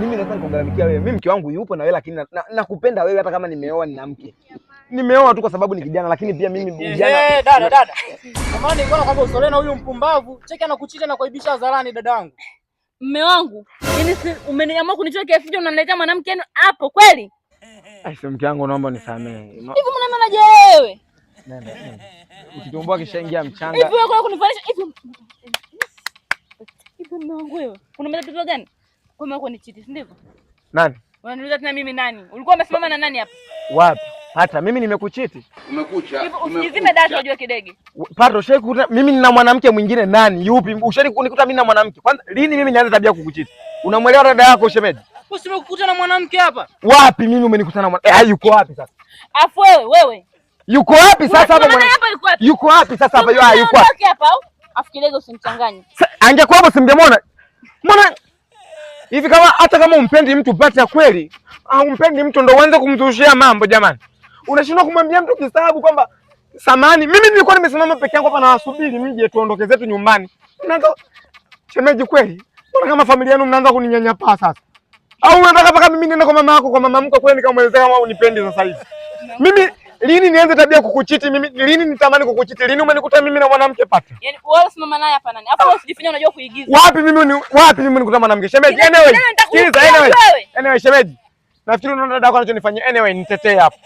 mimi naweza nikugaramikia wewe. Mimi mke wangu yupo na wewe, lakini nakupenda wewe hata kama nimeoa nina mke. Nimeoa tu kwa sababu ni kijana, lakini pia mimi kijana. Dada. Kama nilikuwa nakwambia usolee na huyu mpumbavu, cheki anakuchita na kuibisha hadharani dadangu. Mume wangu, yaani umeniamua kunitoa kiasi hicho unaniletea mwanamke hapo kweli? Aisee, mke wangu naomba unisamehe. Hivi mnaonaje wewe? Nenda. Ukitumbua kishaingia mchanga. Hivi wewe kunifanisha hivi. Hivi mume wangu wewe, kuna matatizo gani? Kwa maana ni chiti, si ndivyo? Nani? Unaniuliza tena mimi nani? Ulikuwa umesimama na nani hapa? Wapi? Hata mimi nimekuchiti. Umekucha. Hivi usizime data unajua kidege. Pato, ushaikuta mimi nina mwanamke mwingine nani? Yupi? Ushakunikuta mimi na mwanamke. Kwanza lini mimi nianze tabia kukuchiti? Unamwelewa dada yako shemeji? Usimekukuta na mwanamke hapa. Wapi mimi umenikuta na mwanamke? Yuko wapi sasa? Afu wewe. Yuko wapi sasa hapa mwanamke? Yuko wapi sasa hapa? Yuko wapi hapa au? Afikirizo usimchanganye. Angekuwa hapo singemwona. Mbona hivi kama hata kama umpendi mtu pati ya kweli, umpendi mtu ndo uanze kumzushia mambo jamani. Unashindwa kumwambia mtu kisababu kwamba samani, mimi nilikuwa nimesimama peke yangu hapa na wasubiri mje tuondoke zetu nyumbani. Unaanza shemeji kweli? Mbona kama familia yenu mnaanza kuninyanyapaa sasa? Au unataka mpaka mimi niende kwa mama yako, kwa mama mko kweli nikamwelezea kama unipendi sasa hivi? Mimi lini nianze tabia kukuchiti mimi? Lini nitamani kukuchiti? Lini umenikuta mimi na mwanamke pata? Yaani wewe simama naye hapa nani? Hapo usijifanye unajua kuigiza. Wapi mimi nikuta mwanamke? Shemeji, anyway shemeji. Nafikiri unaona dada yako anachonifanyia. Anyway, nitetee hapo.